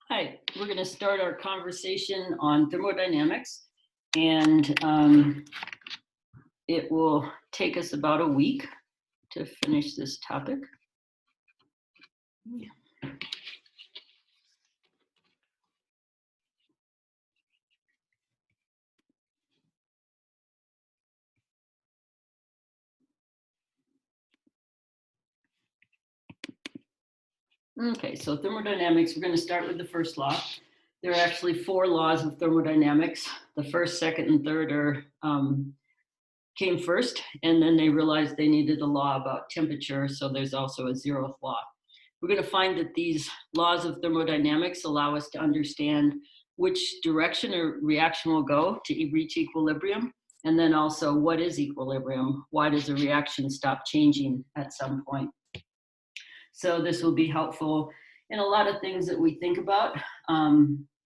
Hi, we're going to start our conversation on thermodynamics, and it will take us about a week to finish this topic. Okay, so thermodynamics, we're going to start with the first law. There are actually four laws of thermodynamics. The first, second, and third came first, and then they realized they needed a law about temperature, so there's also a zeroth law. We're going to find that these laws of thermodynamics allow us to understand which direction a reaction will go to reach equilibrium, and then also what is equilibrium? Why does a reaction stop changing at some point? So this will be helpful in a lot of things that we think about.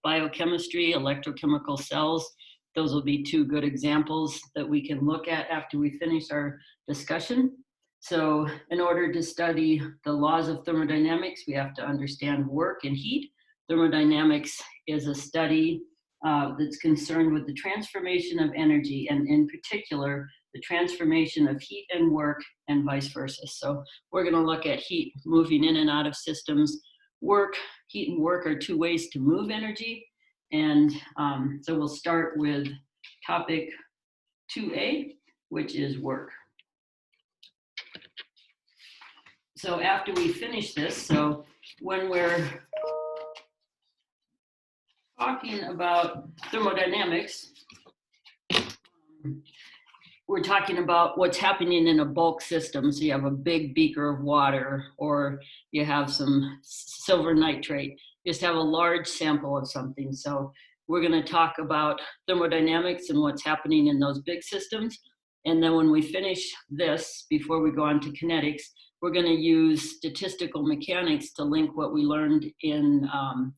Biochemistry, electrochemical cells, those will be two good examples that we can look at after we finish our discussion. So in order to study the laws of thermodynamics, we have to understand work and heat. Thermodynamics is a study that's concerned with the transformation of energy, and in particular, the transformation of heat and work and vice versa. So we're going to look at heat moving in and out of systems. Heat and work are two ways to move energy. And so we'll start with topic 2A, which is work. So after we finish this, so when we're talking about thermodynamics, we're talking about what's happening in a bulk system. So you have a big beaker of water, or you have some silver nitrate. You just have a large sample of something. So we're going to talk about thermodynamics and what's happening in those big systems. And then when we finish this, before we go on to kinetics, we're going to use statistical mechanics to link what we learned in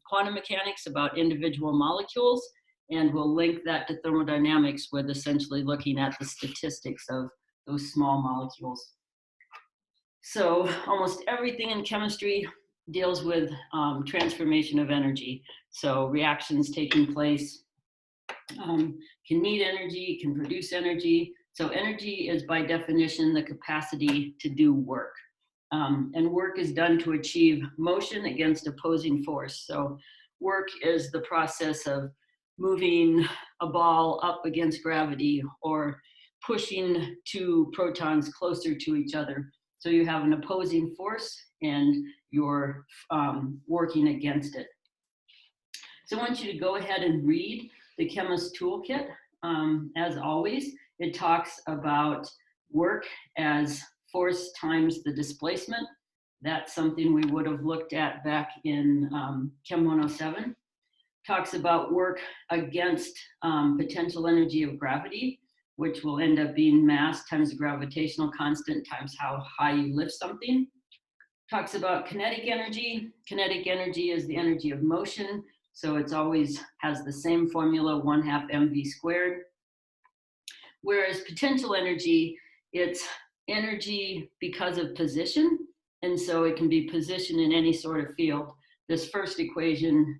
quantum mechanics about individual molecules, and we'll link that to thermodynamics with essentially looking at the statistics of those small molecules. So almost everything in chemistry deals with transformation of energy. So reactions taking place can need energy, can produce energy. So energy is by definition the capacity to do work. And work is done to achieve motion against opposing force. So work is the process of moving a ball up against gravity or pushing two protons closer to each other. So you have an opposing force and you're working against it. So I want you to go ahead and read the Chemist Toolkit. As always, it talks about work as force times the displacement. That's something we would have looked at back in Chem 107. Talks about work against potential energy of gravity, which will end up being mass times the gravitational constant times how high you lift something. Talks about kinetic energy. Kinetic energy is the energy of motion, so it's always has the same formula, 1/2 mv squared. Whereas potential energy, it's energy because of position, and so it can be positioned in any sort of field. This first equation,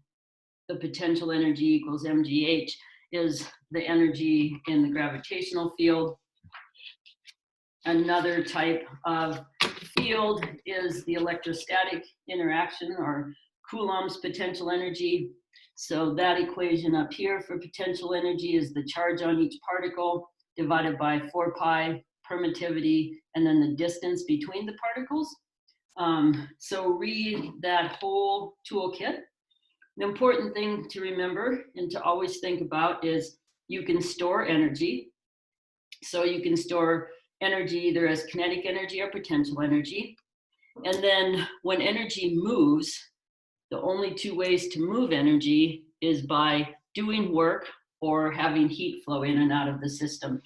the potential energy equals mgh, is the energy in the gravitational field. Another type of field is the electrostatic interaction, or Coulomb's potential energy. So that equation up here for potential energy is the charge on each particle divided by 4 pi, permittivity, and then the distance between the particles. So read that whole toolkit. The important thing to remember and to always think about is you can store energy. So you can store energy either as kinetic energy or potential energy. And then when energy moves, the only two ways to move energy is by doing work or having heat flow in and out of the system.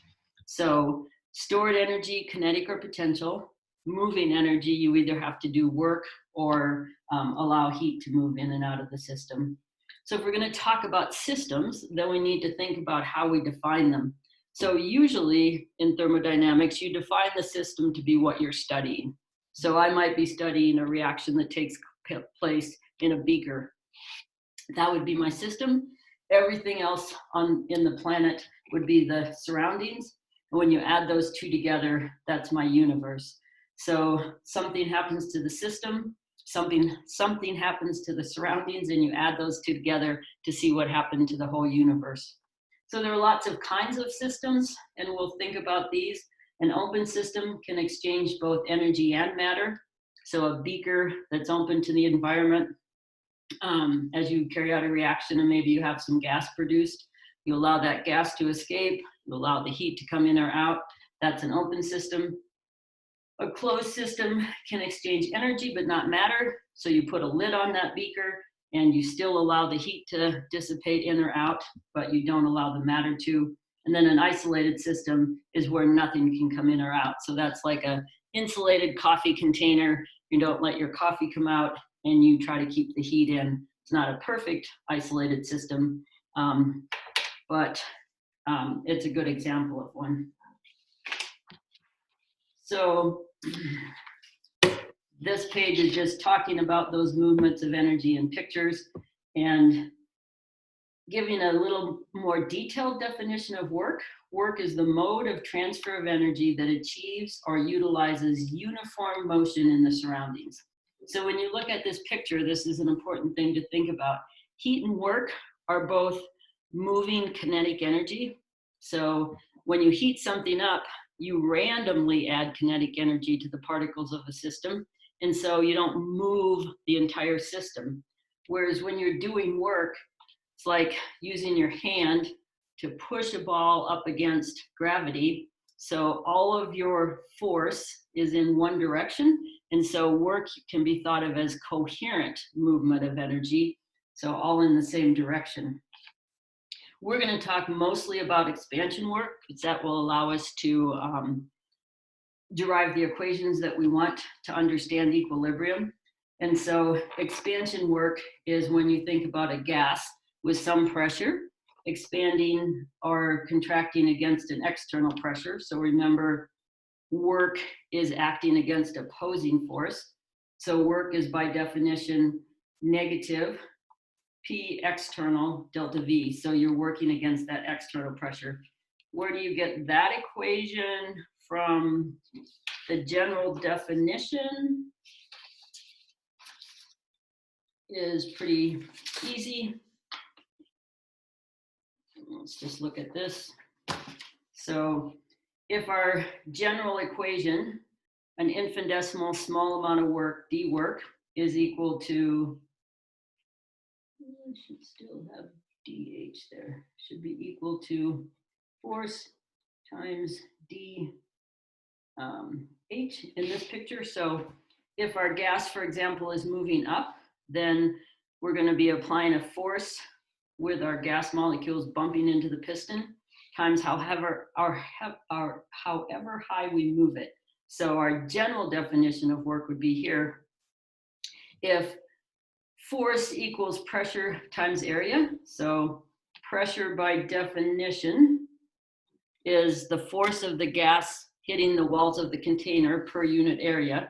So stored energy, kinetic or potential. Moving energy, you either have to do work or allow heat to move in and out of the system. So if we're going to talk about systems, then we need to think about how we define them. So usually in thermodynamics, you define the system to be what you're studying. So I might be studying a reaction that takes place in a beaker. That would be my system. Everything else in the planet would be the surroundings. And when you add those two together, that's my universe. So something happens to the system, something happens to the surroundings, and you add those two together to see what happened to the whole universe. So there are lots of kinds of systems, and we'll think about these. An open system can exchange both energy and matter. So a beaker that's open to the environment, as you carry out a reaction and maybe you have some gas produced, you allow that gas to escape, you allow the heat to come in or out. That's an open system. A closed system can exchange energy but not matter. So you put a lid on that beaker and you still allow the heat to dissipate in or out, but you don't allow the matter to. And then an isolated system is where nothing can come in or out. So that's like an insulated coffee container. You don't let your coffee come out and you try to keep the heat in. It's not a perfect isolated system, but it's a good example of one. So this page is just talking about those movements of energy in pictures and giving a little more detailed definition of work. Work is the mode of transfer of energy that achieves or utilizes uniform motion in the surroundings. So when you look at this picture, this is an important thing to think about. Heat and work are both moving kinetic energy. So when you heat something up, you randomly add kinetic energy to the particles of a system. And so you don't move the entire system. Whereas when you're doing work, it's like using your hand to push a ball up against gravity. So all of your force is in one direction. And so work can be thought of as coherent movement of energy. So all in the same direction. We're going to talk mostly about expansion work, because that will allow us to derive the equations that we want to understand equilibrium. And so expansion work is when you think about a gas with some pressure expanding or contracting against an external pressure. So remember, work is acting against opposing force. So work is by definition negative P external delta V. So you're working against that external pressure. Where do you get that equation from? The general definition is pretty easy. Let's just look at this. So if our general equation, an infinitesimal small amount of work, d work, is equal to, I should still have dh there, should be equal to force times d h in this picture. So if our gas, for example, is moving up, then we're going to be applying a force with our gas molecules bumping into the piston times however high we move it. So our general definition of work would be here. If force equals pressure times area, so pressure by definition is the force of the gas hitting the walls of the container per unit area.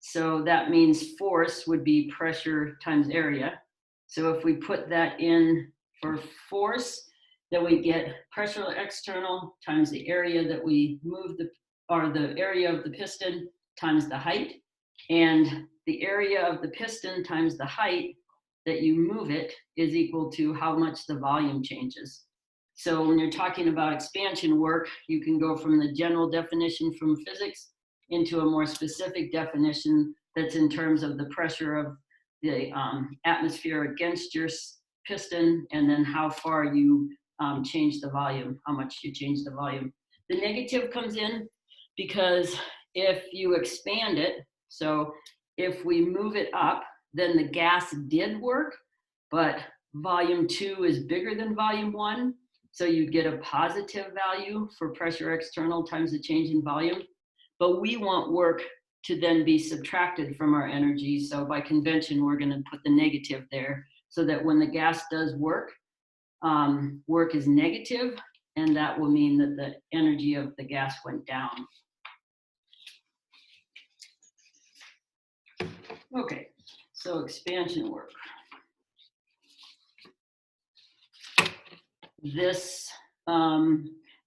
So that means force would be pressure times area. So if we put that in for force, then we get pressure external times the area that we move the area of the piston times the height. And the area of the piston times the height that you move it is equal to how much the volume changes. So when you're talking about expansion work, you can go from the general definition from physics into a more specific definition that's in terms of the pressure of the atmosphere against your piston, and then how far you change the volume, how much you change the volume. The negative comes in because if you expand it, so if we move it up, then the gas did work, but volume 2 is bigger than volume 1. So you get a positive value for pressure external times the change in volume. But we want work to then be subtracted from our energy. So by convention, we're going to put the negative there so that when the gas does work, work is negative, and that will mean that the energy of the gas went down. Okay, so expansion work. this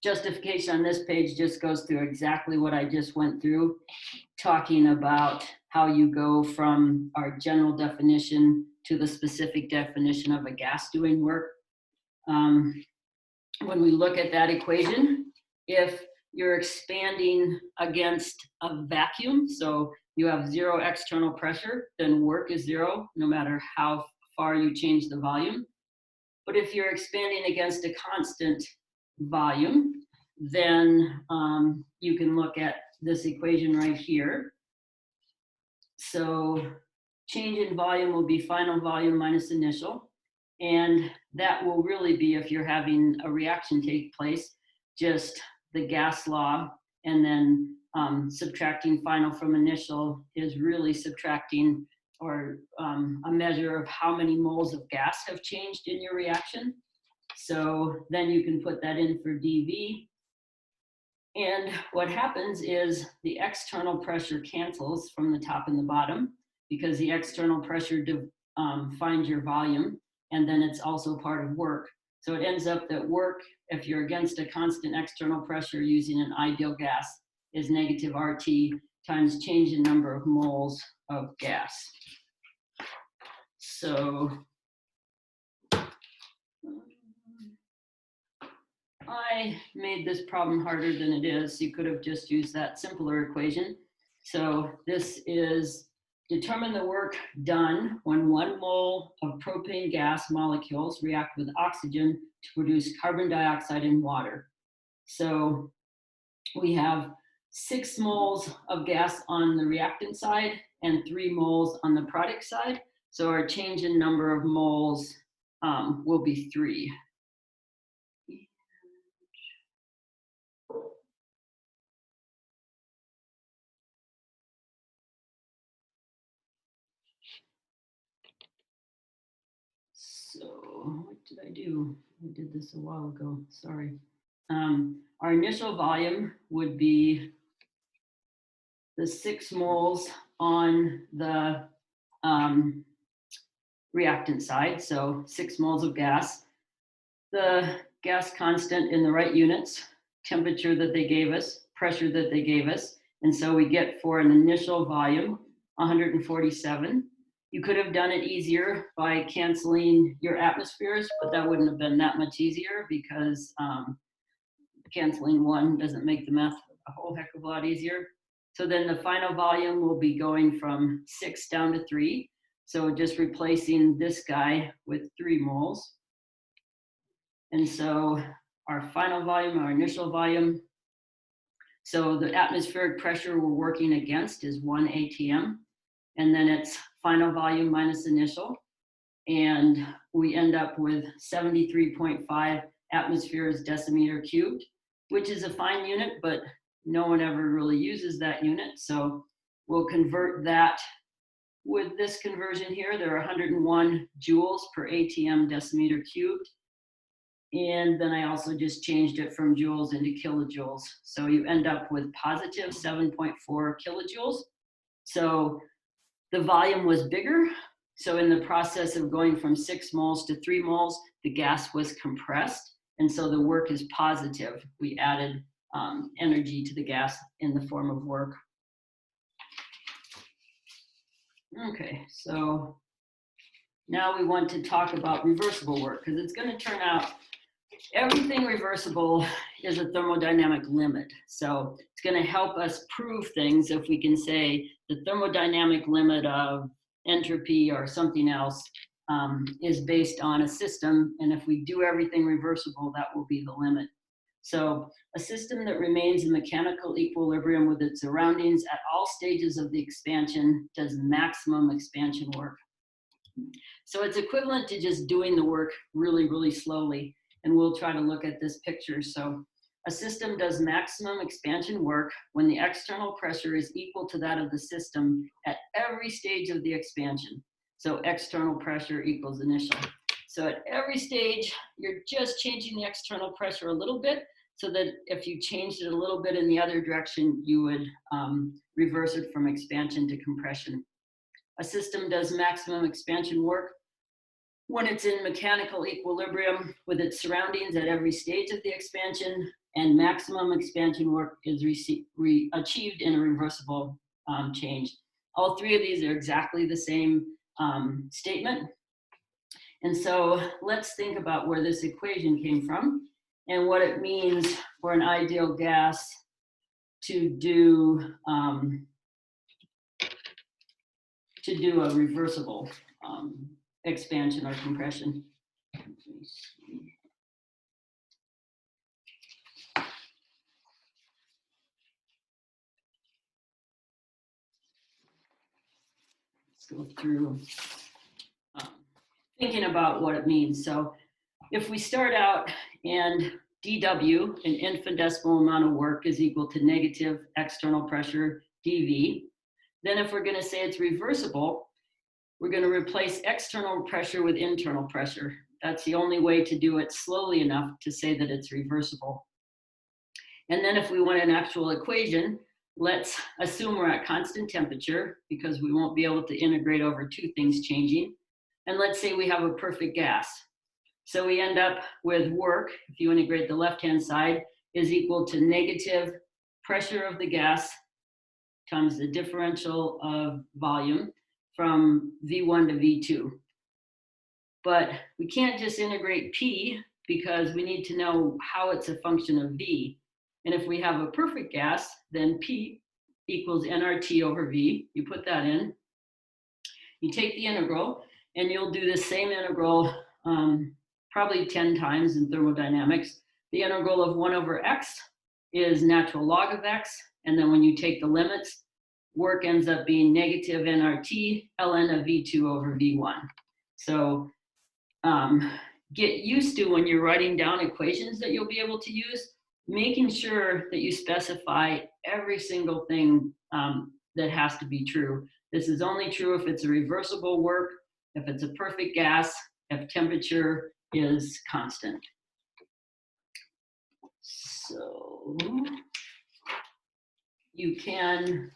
justification on this page just goes through exactly what I just went through, talking about how you go from our general definition to the specific definition of a gas doing work. When we look at that equation, if you're expanding against a vacuum, so you have zero external pressure, then work is zero, no matter how far you change the volume. But if you're expanding against a constant volume, then you can look at this equation right here. So change in volume will be final volume minus initial. And that will really be, if you're having a reaction take place, just the gas law, and then subtracting final from initial is really subtracting or a measure of how many moles of gas have changed in your reaction. So then you can put that in for dV. And what happens is the external pressure cancels from the top and the bottom, because the external pressure finds your volume, and then it's also part of work. So it ends up that work, if you're against a constant external pressure using an ideal gas, is negative RT times change in number of moles of gas. So I made this problem harder than it is. You could have just used that simpler equation. So this is determine the work done when 1 mole of propane gas molecules react with oxygen to produce carbon dioxide and water. So we have 6 moles of gas on the reactant side and 3 moles on the product side. So our change in number of moles will be 3. So what did I do? I did this a while ago, sorry. Our initial volume would be the 6 moles on the reactant side, so 6 moles of gas. The gas constant in the right units, temperature that they gave us, pressure that they gave us, and so we get for an initial volume 147. You could have done it easier by canceling your atmospheres, but that wouldn't have been that much easier, because canceling 1 doesn't make the math a whole heck of a lot easier. So then the final volume will be going from 6 down to 3. So just replacing this guy with 3 moles. And so our final volume, our initial volume, so the atmospheric pressure we're working against is 1 atm, and then it's final volume minus initial, and we end up with 73.5 atmospheres decimeter cubed, which is a fine unit, but no one ever really uses that unit. So we'll convert that with this conversion here. There are 101 joules per atm decimeter cubed. And then I also just changed it from joules into kilojoules. So you end up with positive 7.4 kilojoules. So the volume was bigger. So in the process of going from 6 moles to 3 moles, the gas was compressed. And so the work is positive. We added energy to the gas in the form of work. Okay, so now we want to talk about reversible work, because it's going to turn out everything reversible is a thermodynamic limit. So it's going to help us prove things if we can say the thermodynamic limit of entropy or something else is based on a system. And if we do everything reversible, that will be the limit. So a system that remains in mechanical equilibrium with its surroundings at all stages of the expansion does maximum expansion work. So it's equivalent to just doing the work really, really slowly. And we'll try to look at this picture. So a system does maximum expansion work when the external pressure is equal to that of the system at every stage of the expansion. So external pressure equals initial. So at every stage, you're just changing the external pressure a little bit, so that if you changed it a little bit in the other direction, you would reverse it from expansion to compression. A system does maximum expansion work when it's in mechanical equilibrium with its surroundings at every stage of the expansion, and maximum expansion work is achieved in a reversible change. All three of these are exactly the same statement. And so let's think about where this equation came from and what it means for an ideal gas to do a reversible expansion or compression. Let's go through thinking about what it means. So if we start out and dW, an infinitesimal amount of work, is equal to negative external pressure dV, then if we're going to say it's reversible, we're going to replace external pressure with internal pressure. That's the only way to do it slowly enough to say that it's reversible. And then if we want an actual equation, let's assume we're at constant temperature because we won't be able to integrate over two things changing. And let's say we have a perfect gas. So we end up with work, if you integrate the left-hand side, is equal to negative pressure of the gas times the differential of volume from V1 to V2. But we can't just integrate P because we need to know how it's a function of V. And if we have a perfect gas, then P equals nRT over V. You put that in. You take the integral, and you'll do the same integral probably 10 times in thermodynamics. The integral of 1 over x is natural log of x. And then when you take the limits, work ends up being negative nRT ln of V2 over V1. So get used to, when you're writing down equations that you'll be able to use, making sure that you specify every single thing that has to be true. This is only true if it's a reversible work, if it's a perfect gas, if temperature is constant. So you can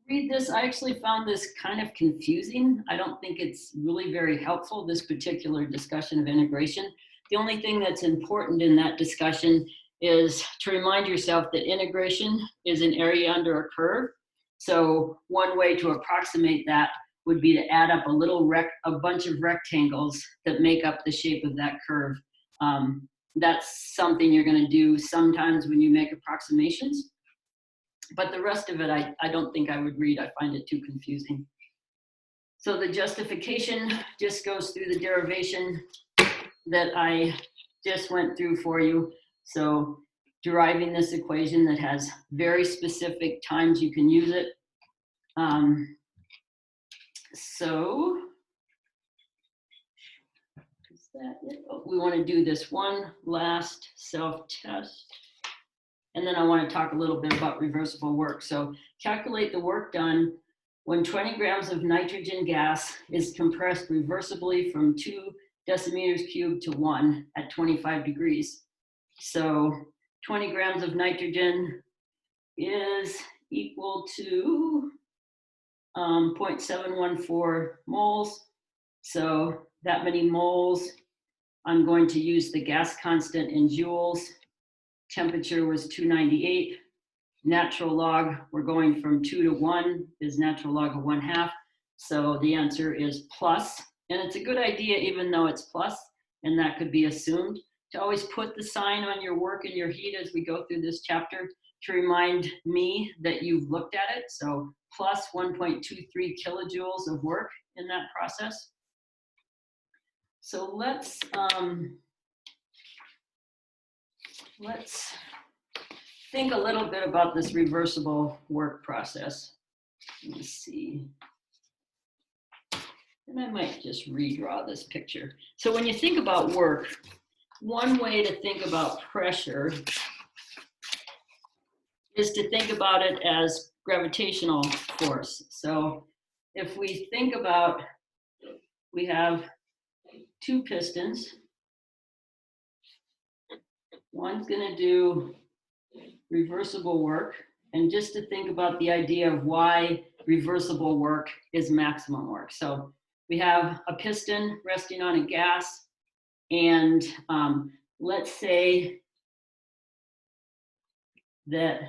read this. I actually found this kind of confusing. I don't think it's really very helpful, this particular discussion of integration. The only thing that's important in that discussion is to remind yourself that integration is an area under a curve. So one way to approximate that would be to add up a bunch of rectangles that make up the shape of that curve. That's something you're going to do sometimes when you make approximations. But the rest of it, I don't think I would read. I find it too confusing. So the justification just goes through the derivation that I just went through for you. So deriving this equation that has very specific times you can use it. So is that it? Oh, we want to do this one last self-test. And then I want to talk a little bit about reversible work. So calculate the work done when 20 grams of nitrogen gas is compressed reversibly from 2 decimeters cubed to 1 at 25 degrees. So 20 grams of nitrogen is equal to 0.714 moles. So that many moles. I'm going to use the gas constant in joules. Temperature was 298. Natural log, we're going from 2 to 1, is natural log of 1/2. So the answer is plus. And it's a good idea, even though it's plus, and that could be assumed, to always put the sign on your work and your heat as we go through this chapter to remind me that you've looked at it. So plus 1.23 kilojoules of work in that process. So let's think a little bit about this reversible work process. Let me see. And I might just redraw this picture. So when you think about work, one way to think about pressure is to think about it as gravitational force. So if we think about, we have 2 pistons. One's going to do reversible work, and just to think about the idea of why reversible work is maximum work. So we have a piston resting on a gas, and let's say that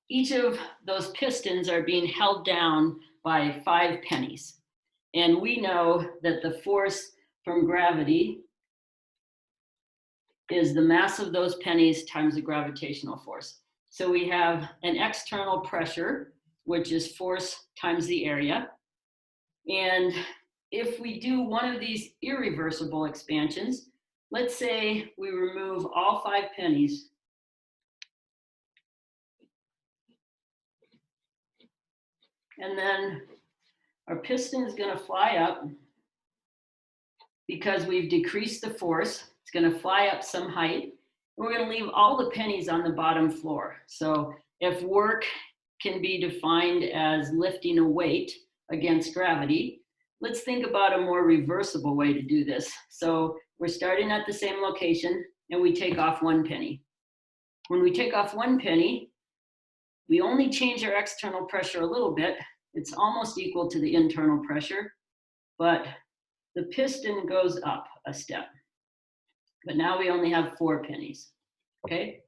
each of those pistons are being held down by 5 pennies. And we know that the force from gravity is the mass of those pennies times the gravitational force. So we have an external pressure, which is force times the area. And if we do one of these irreversible expansions, let's say we remove all 5 pennies. And then our piston is going to fly up because we've decreased the force. It's going to fly up some height. And we're going to leave all the pennies on the bottom floor. So if work can be defined as lifting a weight against gravity, let's think about a more reversible way to do this. So we're starting at the same location and we take off 1 penny. When we take off 1 penny, we only change our external pressure a little bit. It's almost equal to the internal pressure, but the piston goes up a step. But now we only have 4 pennies, okay?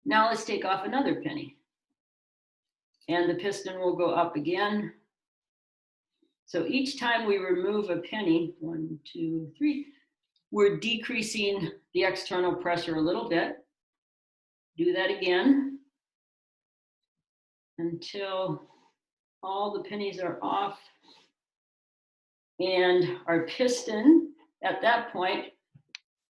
Now let's take off another penny. And the piston will go up again. So each time we remove a penny, 1, 2, 3, we're decreasing the external pressure a little bit. Do that again until all the pennies are off. And our piston, at that point,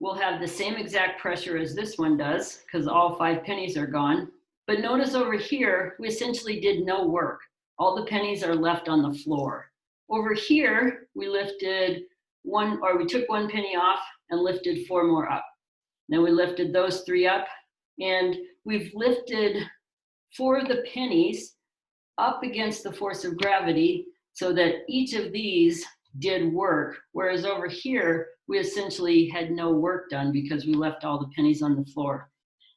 will have the same exact pressure as this one does, because all 5 pennies are gone. But notice over here, we essentially did no work. All the pennies are left on the floor. Over here, we lifted we took 1 penny off and lifted 4 more up. Then we lifted those 3 up, and we've lifted 4 of the pennies up against the force of gravity so that each of these did work, whereas over here, we essentially had no work done because we left all the pennies on the floor.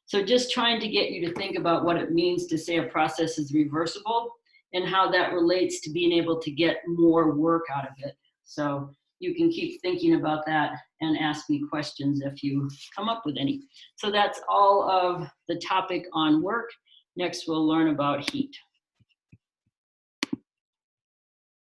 So just trying to get you to think about what it means to say a process is reversible and how that relates to being able to get more work out of it. So you can keep thinking about that and ask me questions if you come up with any. So that's all of the topic on work. Next, we'll learn about heat.